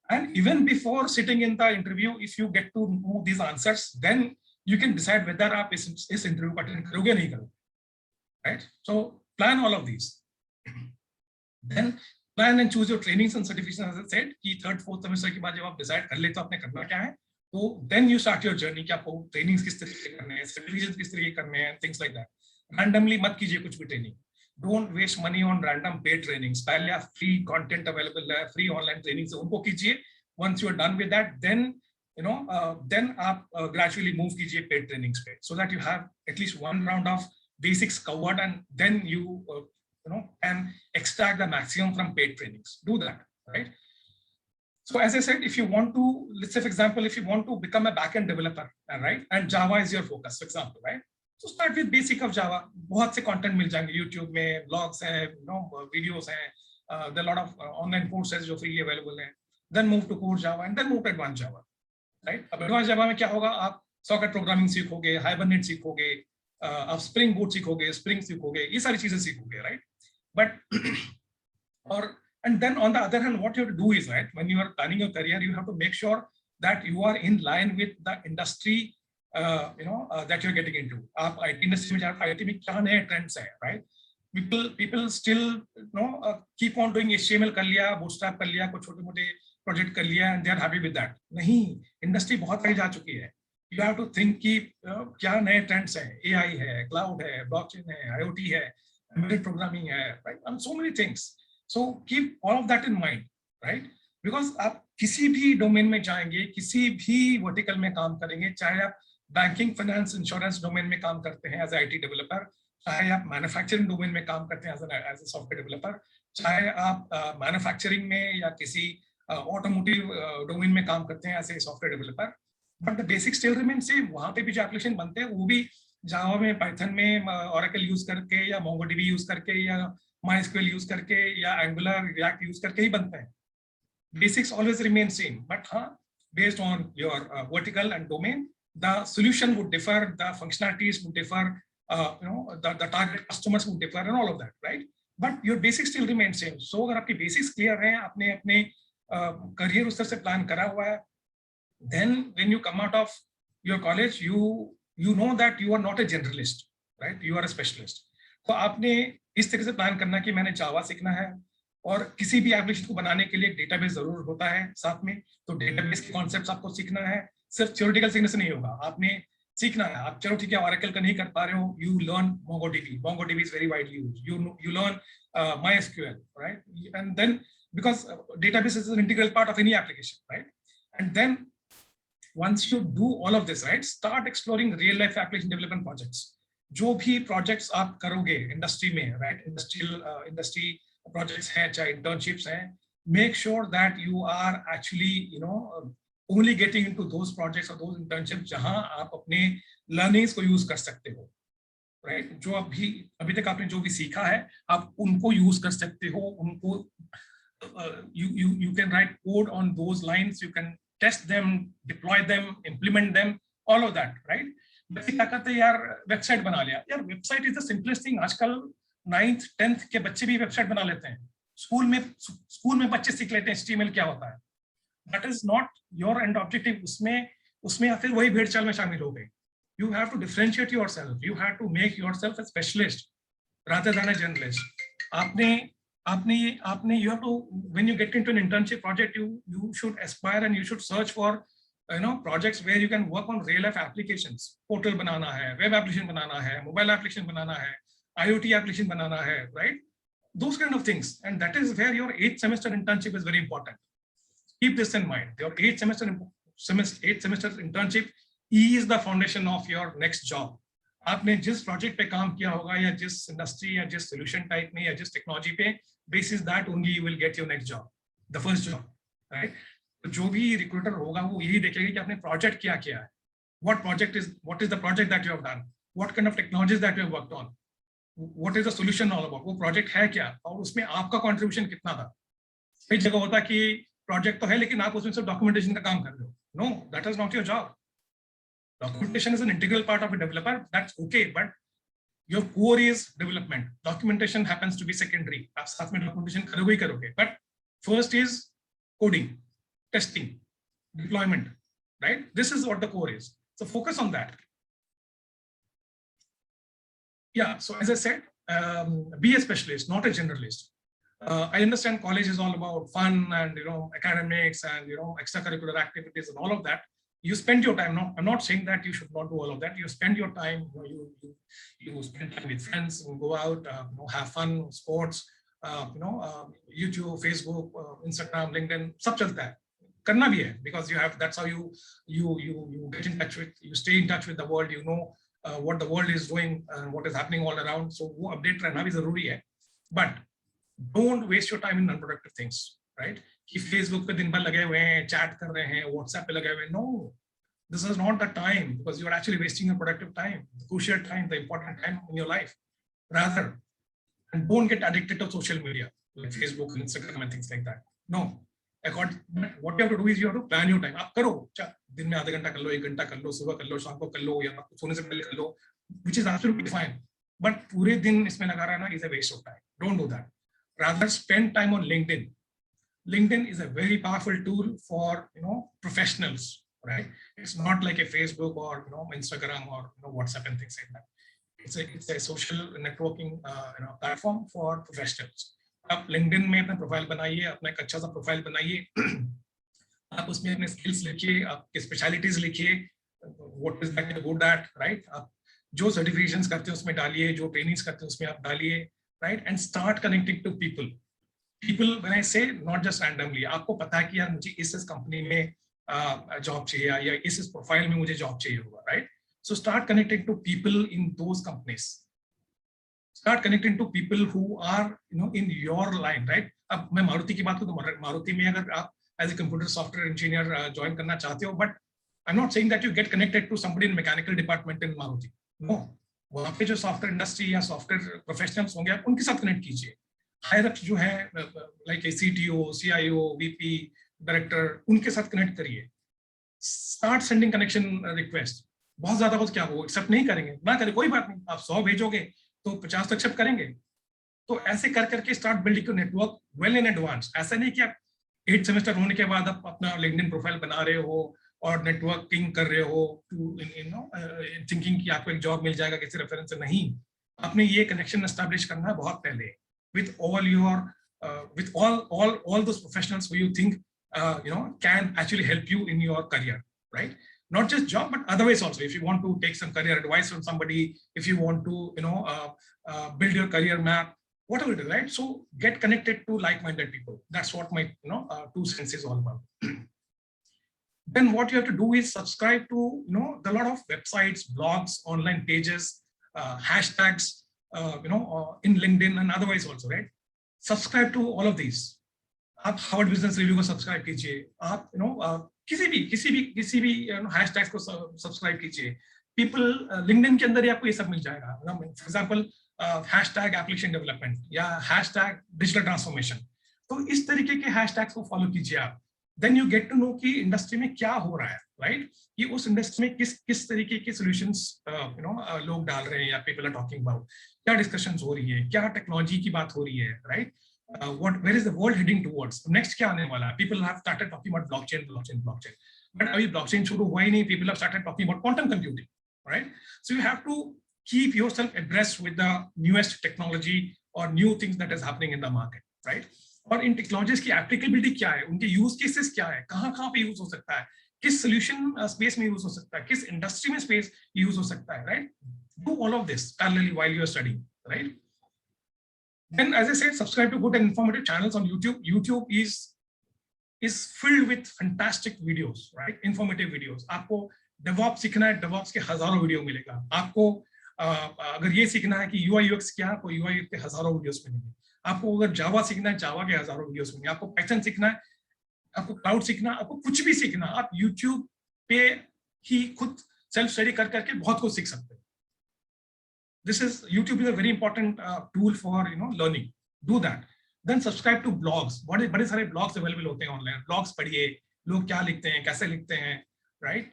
And even before sitting in the interview, if you get to know these answers, then you can decide whether आप इस interview को attend करोगे या नहीं करोगे, right? So plan all of these. Then plan and choose your trainings and certifications, as I said, कि third, fourth semester के बाद जब आप decide कर लेते हो आपने करना क्या है, तो then you start your journey कि आपको trainings किस तरीके के करने हैं, certifications किस तरीके के करने हैं, things like that. Randomly मत कीजिए कुछ भी training. Don't waste money on random paid trainings. पहले आप free content available है, free online trainings उनको कीजिए. Once you are done with that, then then आप gradually move कीजिए paid trainings पे, so that you have at least one round of basics covered, and then you can extract the maximum from paid trainings. Do that, right? So as I said, if you want to, let's say for example, if you want to become a backend developer, right, and Java is your focus, for example, right? So start with basic of Java. बहुत से content मिल जाएंगे YouTube में, blogs हैं, videos हैं, there are a lot of online courses जो free available हैं. Then move to core Java and then move to advanced Java, right? अब advanced Java में क्या होगा? आप socket programming सीखोगे, Hibernate सीखोगे, आप Spring Boot सीखोगे, Spring सीखोगे, ये सारी चीजें सीखोगे, right? But and then on the other hand, what you have to do is, right, when you are planning your career, you have to make sure that you are in line with the industry that you're getting into. आप IT industry में जाकर IT में क्या नए trends हैं, right? People still keep on doing HTML कर लिया, bootstrap कर लिया, कुछ छोटे मोटे project कर लिया, and they are happy with that. नहीं, industry बहुत आगे जा चुकी है. You have to think कि क्या नए trends हैं, AI है, cloud है, blockchain है, IoT है, embedded programming है, right? And so many things. So keep all of that in mind, right? Because आप किसी भी डोमेन में जाएंगे, किसी भी वर्टिकल में काम करेंगे, चाहे आप बैंकिंग, फाइनेंस, इंश्योरेंस डोमेन में काम करते हैं एज IT डेवलपर, चाहे आप मैन्युफैक्चरिंग डोमेन में काम करते हैं एज ए सॉफ्टवेयर डेवलपर, चाहे आप मैन्युफैक्चरिंग में या किसी ऑटोमोटिव डोमेन में काम करते हैं as a software developer, but the basic still remain same. वहां पे भी जो एप्लीकेशन बनते हैं वो भी जावा में, पाइथन में, ओरेकल यूज करके या मोंगोडीबी यूज करके या MySQL यूज करके या Angular, React यूज करके ही बनते हैं. Basics always remain same, but based on your vertical and domain, the solution would differ, the functionalities would differ, the target customers would differ, and all of that, right? But your basics still remain same. So अगर आपकी basics clear हैं, आपने अपने career उस तरह से plan करा हुआ है, then when you come out of your college, you know that you are not a generalist, right? You are a specialist. तो आपने इस तरह से प्लान करना कि मैंने जावा सीखना है, और किसी भी एप्लीकेशन को बनाने के लिए डेटाबेस जरूर होता है साथ में, तो डेटाबेस के कॉन्सेप्ट्स आपको सीखना है. सिर्फ थ्योरेटिकल सीखने से नहीं होगा, आपने सीखना है. आप चलो ठीक है, ओरेकल का नहीं कर पा रहे हो, you learn MongoDB is very widely used. You learn MySQL, right? And then because database is an integral part of any application, right? And then once you do all of this, right, start exploring real life application development projects. जो भी projects आप करोगे industry में, right, industry projects हैं, चाहे internships हैं, make sure that you are actually only getting into those projects और those internships जहां आप अपने लर्निंग्स को यूज कर सकते हो, राइट? जो अभी तक आपने जो भी सीखा है, आप उनको यूज कर सकते हो. उनको you can write code on those lines, you can test them, deploy them, implement them, all of that, right? बच्चे क्या करते हैं यार, वेबसाइट बना लिया. यार website is the simplest thing. आजकल 9th 10th के बच्चे भी वेबसाइट बना लेते हैं. स्कूल में बच्चे सीख लेते हैं HTML क्या होता है. That is not your end objective. उसमें या फिर वही भेड़ चाल में शामिल हो गए. You have to differentiate yourself, you have to make yourself a specialist rather than a generalist. आपने you have to, when you get into an internship project, you should aspire and you should search for projects where you can work on real life applications. Portal banana hai, web application banana hai, mobile application banana hai, IoT application banana hai, right? Those kind of things. And that is where your 8th semester internship is very important. Keep this in mind. Your 8th semester internship is the foundation of your next job. आपने जिस project पे काम किया होगा या जिस industry या जिस सोल्यूशन टाइप में या जिस टेक्नोलॉजी पे, basis that only you will get your next job, the first job, right? जो भी रिक्रूटर होगा वो यही देखेगा कि आपने प्रोजेक्ट क्या किया है, what is the project that you have done, what kind of technologies that you have worked on, what is the solution all about, वो प्रोजेक्ट है क्या और उसमें आपका कंट्रीब्यूशन कितना था. कई जगह होता कि प्रोजेक्ट तो है लेकिन आप उसमें सिर्फ डॉक्यूमेंटेशन का काम कर रहे हो. No, that is not your job. Documentation is an integral part of a developer. That's okay, but your core is development. Documentation happens to be secondary. आप साथ में documentation करोगे ही करोगे. But first is coding, testing, deployment, right? This is what the core is. So focus on that. Yeah. So as I said, be a specialist, not a generalist. I understand college is all about fun and academics and extracurricular activities and all of that. You spend your time. No, I'm not saying that you should not do all of that. You spend your time. You spend time with friends and go out. Have fun, sports. YouTube, Facebook, Instagram, LinkedIn. सब चलता है. करना भी है because you have. That's how you get in touch with. You stay in touch with the world. You know what the world is doing and what is happening all around. So वो update रहना भी जरूरी है. But don't waste your time in unproductive things, right? कि Facebook पे दिन भर लगे हुए हैं, chat कर रहे हैं, WhatsApp पे लगे हुए हैं. No, this is not the time because you are actually wasting your productive time, the crucial time, the important time in your life. Rather, and don't get addicted to social media like Facebook, Instagram, and things like that. No, what you have to do is you have to plan your time. आप करो, दिन में आधा घंटा कर लो, 1 घंटा कर लो, सुबह कर लो, शाम को कर लो, या सोने से पहले कर लो, which is absolutely fine. But पूरे दिन इसमें लगा रहना is a waste of time. Don't do that. Rather spend time on LinkedIn. LinkedIn is a very powerful tool for professionals, right? It's not like a Facebook or Instagram or WhatsApp and things like that. It's a social networking platform for professionals. आप LinkedIn में अपना profile बनाइए, अपना एक अच्छा सा profile बनाइए. आप उसमें अपने स्किल्स लिखिए, आपके स्पेशलिटीज लिखिए, what is that you're good at, right? आप जो सर्टिफिकेशंस करते हैं उसमें डालिए, जो ट्रेनिंग्स करते हैं उसमें आप डालिए, right? And start connecting to people. People, when I say not just randomly, आपको पता है कि यार मुझे इस कंपनी में जॉब चाहिए या इस प्रोफाइल में मुझे जॉब चाहिए होगा, right? So start connecting to people in those companies. Start connecting to people who are in your line, right? अब मैं मारुति की बात करूँ तो मारुति में अगर आप as a computer software engineer join करना चाहते हो, but I'm not saying that you get connected to somebody in mechanical department in Maruti. No, वहाँ पे जो सॉफ्टवेयर इंडस्ट्री या सॉफ्टवेयर प्रोफेशनल्स होंगे आप उनके साथ कनेक्ट कीजिए. हायर अप्स जो है like CTO, CIO, VP, director, उनके साथ कनेक्ट करिए. Start sending connection request. बहुत ज्यादा हो क्या हो एक्सेप्ट नहीं करेंगे, ना करें कोई बात नहीं. आप 100 भेजोगे तो 50 तो एक्सेप्ट करेंगे. तो ऐसे कर करके start building your network well in advance. ऐसा नहीं कि आप 8 सेमेस्टर होने के बाद आप अपना लिंक्डइन प्रोफाइल बना रहे हो और नेटवर्किंग कर रहे हो थिंकिंग कि आपको एक जॉब मिल जाएगा किसी रेफरेंस से. नहीं, आपने ये कनेक्शन एस्टैब्लिश करना है बहुत पहले with all your with all those professionals who you think can actually help you in your career, right? Not just job but otherwise also. If you want to take some career advice from somebody, if you want to build your career map, whatever it is, right? So get connected to like-minded people. That's what my 2 cents is all about. Then what you have to do is subscribe to a lot of websites, blogs, online pages, hashtags, in LinkedIn and otherwise also, right? Subscribe to all of these. आप Harvard Business Review को subscribe कीजिए, आप किसी भी hashtags को subscribe कीजिए. People LinkedIn के अंदर ही आपको ये सब मिल जाएगा. For example hashtag application development या हैशटैग डिजिटल ट्रांसफॉर्मेशन. तो इस तरीके के हैशटैग्स को फॉलो कीजिए आप. Then you get to know कि इंडस्ट्री में क्या हो रहा है, राइट? कि उस इंडस्ट्री में किस तरीके के सॉल्यूशंस लोग डाल रहे हैं या पीपल आर टॉकिंग अबाउट. क्या डिस्कशंस हो रही है, क्या टेक्नोलॉजी की बात हो रही है, right? Where is the world heading towards? Next क्या आने वाला है? People have started talking about blockchain. But अभी blockchain शुरू हुआ ही नहीं. People have started talking about quantum computing, right? So you have to keep yourself abreast with the newest technology or new things that is happening in the market, right? और इन technologies की applicability क्या है, उनके use cases क्या है, कहाँ पे use हो सकता है, किस solution space में use हो सकता है, किस industry में space use हो सकता है, right? Do all of this parallelly while you are studying, right? Then, as I said, subscribe to good and informative channels on YouTube. YouTube is filled with fantastic videos, right? Informative videos. आपको DevOps सीखना है, DevOps के हजारों video मिलेगा. आपको अगर ये सीखना है कि UI UX क्या है, आपको UI UX के हजारों वीडियोस मिलेंगे. आपको अगर जावा सीखना है, जावा के हजारों वीडियोस मिलेंगे. आपको पाइथन सीखना है, आपको क्लाउड सीखना, आपको कुछ भी सीखना, आप YouTube पे ही खुद सेल्फ स्टडी कर करके बहुत कुछ सीख सकते हैं. YouTube is a very important tool for learning. Do that. Then subscribe to blogs. बड़े सारे blogs available होते हैं online. Blogs पढ़िए, लोग क्या लिखते हैं, कैसे लिखते हैं, right?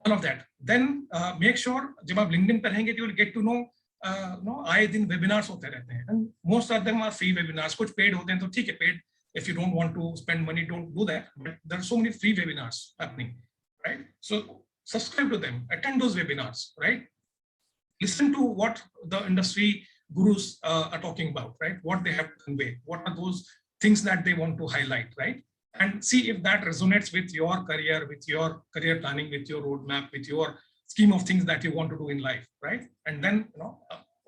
All of that. Then make sure जब आप LinkedIn पर रहेंगे, you will get to know आए दिन webinars होते रहते हैं. And most of them are free webinars. कुछ paid होते हैं तो ठीक है, paid. If you don't want to spend money, don't do that. But there are so many free webinars happening, right? So subscribe to them, attend those webinars, right? Listen to what the industry gurus are talking about, right? What they have to convey, what are those things that they want to highlight, right? And see if that resonates with your career planning, with your roadmap, with your scheme of things that you want to do in life, right? And then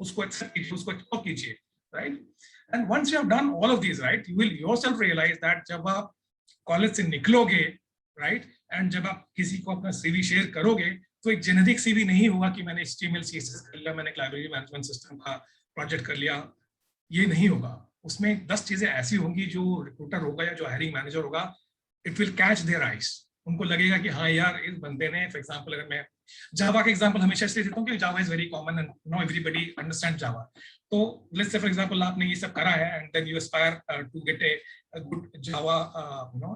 usko accept कीजिए, usko explore कीजिए, right? And once you have done all of these, right, you will yourself realize that जब आप college से निकलोगे, right, and जब आप किसी को अपना CV शेयर करोगे, तो एक जेनेरिक CV नहीं होगा कि मैंने HTML CSS कर लिया, मैंने लाइब्रेरी मैनेजमेंट सिस्टम का प्रोजेक्ट कर लिया. ये नहीं होगा. उसमें 10 चीजें ऐसी होंगी जो रिक्रूटर होगा या जो हायरिंग मैनेजर होगा, it will catch their eyes. उनको लगेगा कि हाँ यार, इस बंदे ने, फॉर एग्जांपल अगर मैं जावा का एग्जांपल हमेशा इसलिए देता हूँ कि Java is very common and know everybody understand Java. तो लेट्स से फॉर एग्जांपल आपने ये सब करा है and then you aspire to get a good Java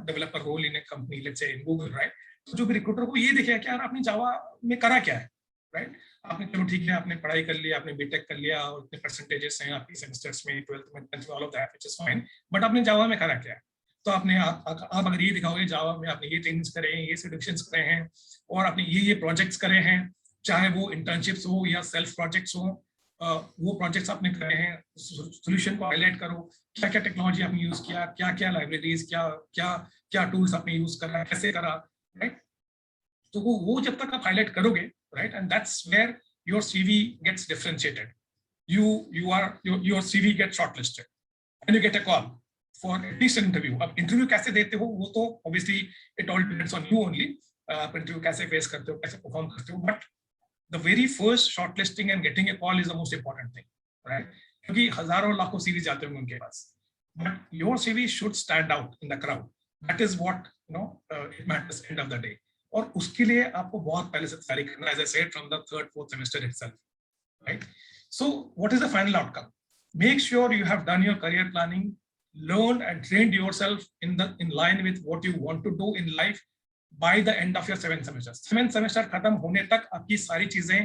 developer role in a company, let's say in Google, right? तो जो भी रिक्रूटर को ये देखेगा कि यार आपने जावा में करा क्या है, राइट? आपने चलो ठीक है, आपने पढ़ाई कर लिया, आपने बीटेक कर लिया और इतने परसेंटेजेस हैं आपकी सेमेस्टर्स में, 12th में, 10th में, all of that which is fine, but आपने जावा में करा क्या है? तो आपने आप अगर ये दिखाओगे जावा में आपने ये ट्रेनिंग्स करे हैं, ये सर्टिफिकेशंस करे हैं और आपने ये प्रोजेक्ट्स करे हैं, चाहे वो इंटर्नशिप्स हो या सेल्फ प्रोजेक्ट्स हो, वो प्रोजेक्ट्स आपने करे हैं, सॉल्यूशन को हाईलाइट करो, क्या क्या टेक्नोलॉजी आपने यूज किया, क्या क्या लाइब्रेरीज, क्या टूल्स आपने यूज करा, कैसे करा, राइट? तो वो जब तक आप हाईलाइट करोगे, right, and that's where your CV gets differentiated. Your CV gets shortlisted and you get a call for at least an interview. अब interview कैसे देते हो वो तो obviously it all depends on you only. आप interview कैसे face करते हो, कैसे perform करते हो, but the very first shortlisting and getting a call is the most important thing, right? क्योंकि हजारों लाखों CV जाते होंगे उनके पास, but your CV should stand out in the crowd. That is what it matters end of the day. और उसके लिए आपको बहुत पहले से तैयारी करना है, as I said, from the 3rd, 4th semester itself, right? So what is the final outcome? Make sure you have done your career planning, learned and trained yourself in line with what you want to do in life by the end of your 7th semester. 7th semester खत्म होने तक आपकी सारी चीजें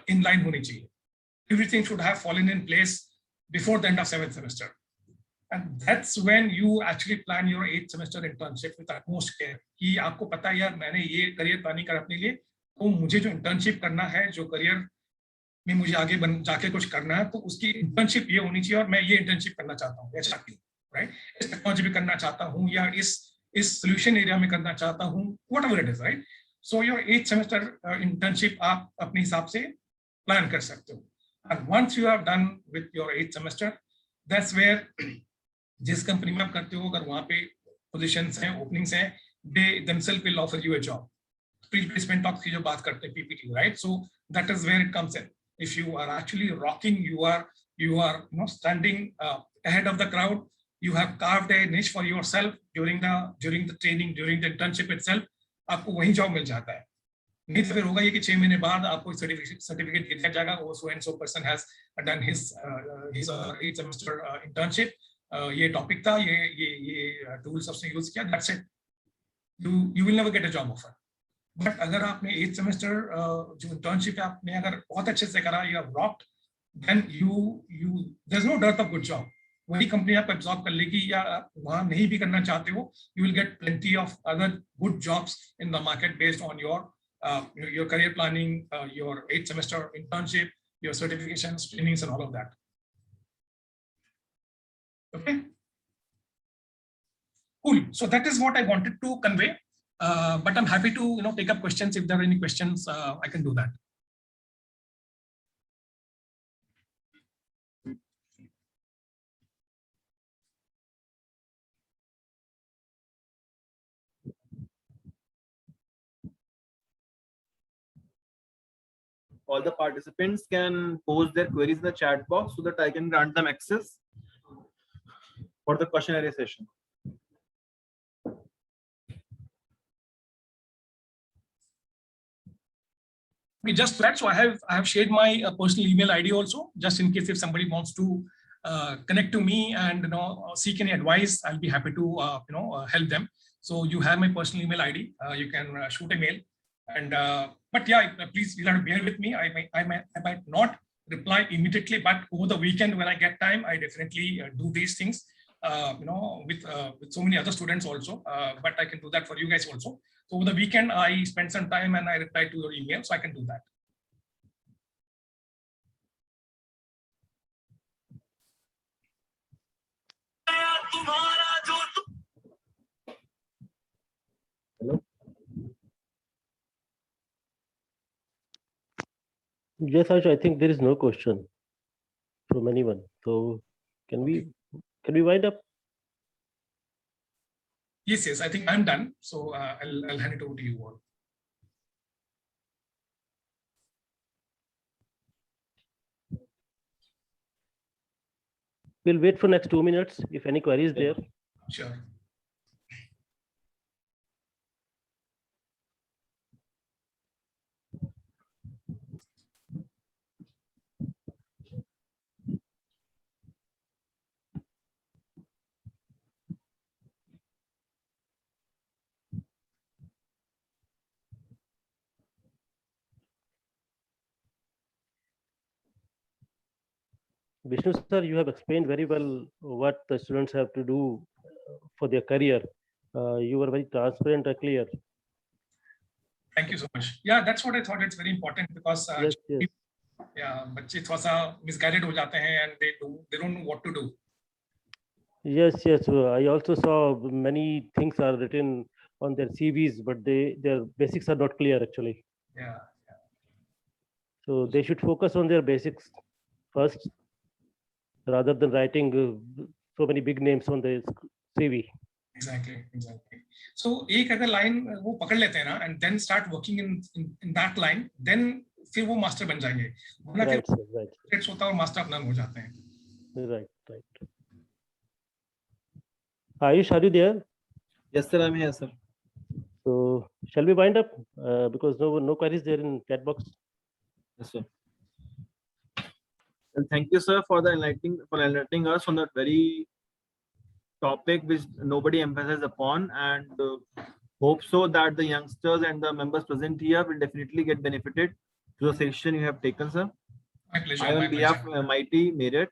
in line होनी चाहिए. Everything should have fallen in place before the end of 7th semester. And that's when you actually plan your 8th semester internship with utmost care. कि आपको पता है यार, मैंने ये करियर प्लानिंग कर अपने लिए, तो मुझे जो इंटर्नशिप करना है, जो करियर में मुझे आगे जाके कुछ करना है, तो उसकी इंटर्नशिप ये होनी चाहिए और मैं ये इंटर्नशिप करना चाहता हूँ, राइट? इस टेक्नोलॉजी में करना चाहता हूँ या इस सोल्यूशन एरिया में करना चाहता हूँ, whatever it is, right? So your 8th semester internship आप अपने हिसाब से प्लान कर सकते हो. And once you have done with your 8th semester, that's where जिस कंपनी में आप करते हो, अगर वहां पे पोजीशंस हैं, ओपनिंग्स हैं, they themselves will offer you a job. Pre-placement talks की जो बात करते हैं, PPT, right? So that is where it comes in. If you are actually rocking, you are standing ahead of the crowd. You have carved a niche for yourself during the training, during the internship itself. आपको वही job मिल जाता है. नहीं तो फिर होगा ये कि 6 महीने बाद आपको सर्टिफिकेट दिया जाएगा, वो so and so person has done his 8th semester internship. ये टॉपिक था, ये टूल्स आपने यूज किया, that's it. You will never get a job offer. But अगर आपने 8th semester जो इंटर्नशिप है आपने अगर बहुत अच्छे से करा, you have rocked, then there's no dearth of good job. वही कंपनी आपको एब्जॉर्ब कर लेगी, या वहां नहीं भी करना चाहते हो, you will get plenty of other good jobs in the market based on your career planning, your 8th semester internship, your certifications, trainings and all of that. Okay, cool. So that is what I wanted to convey. But I'm happy to take up questions. If there are any questions, I can do that. All the participants can post their queries in the chat box so that I can grant them access for the questionnaire session. We just that. So I have shared my personal email ID also, just in case if somebody wants to connect to me and seek any advice, I'll be happy to help them. So you have my personal email ID. You can shoot a mail. And but yeah, please, you'll have to bear with me. I might not reply immediately, but over the weekend when I get time, I definitely do these things. With so many other students also. But I can do that for you guys also. So over the weekend, I spend some time and I reply to your email, so I can do that. Hello. Yes, Harsh, I think there is no question from anyone. So can we wind up? Yes, I think I'm done. So I'll hand it over to you all. We'll wait for next 2 minutes. If any queries there. Sure. Vishnu sir, you have explained very well what the students have to do for their career. You were very transparent and clear. Thank you so much. Yeah, that's what I thought. It's very important because Yes, yes. yeah, बच्चे थोड़ा सा misguided हो जाते हैं and they don't know what to do. Yes. I also saw many things are written on their CVs, but their basics are not clear actually. Yeah. So they should focus on their basics first, rather than writing so many big names on the CV. Exactly. So एक अगर line वो पकड़ लेते हैं ना and then start working in that line, then फिर वो master बन जाएंगे. वरना Right, फिर sir, right. grades होता है और master अपना हो जाते हैं. Right. Ayush, are you there? Yes, sir, I'm here, sir. So shall we wind up? Because no queries there in chat box. Yes, sir. And thank you, sir, for enlightening us on that very topic which nobody emphasizes upon, and hope so that the youngsters and the members present here will definitely get benefited to the session you have taken, sir. My pleasure. I, on behalf of Mighty Merit,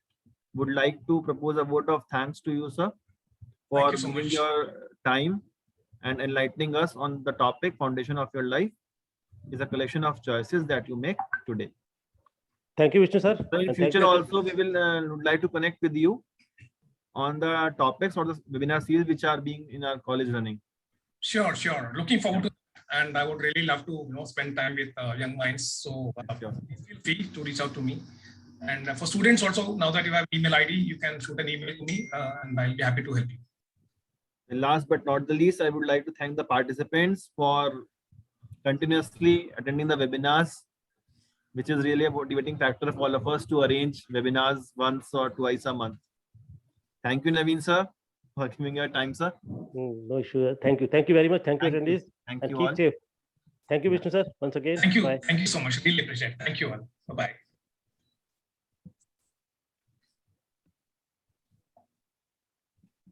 would like to propose a vote of thanks to you, sir, for Thank you so giving much. your time and enlightening us on the topic foundation of your life is a collection of choices that you make today. Thank you, Vishnu sir. So in And thank future you. also we will would like to connect with you on the topics or the webinar series which are being in our college running. Sure. Looking forward to that. And I would really love to spend time with young minds. So Sure. feel free to reach out to me. And for students also, now that you have email ID, you can shoot an email to me and I'll be happy to help you. And last but not the least, I would like to thank the participants for continuously attending the webinars, which is really a motivating factor for all of us to arrange webinars once or twice a month. Thank you, Naveen sir, for giving your time, sir. No issue. Thank you very much. Thank you, Thank you. attendees. Thank And you keep all. safe. Thank you, Vishnu sir, once again. Thank you. Bye. Thank you so much. Really appreciate it. Thank you all. Bye-bye.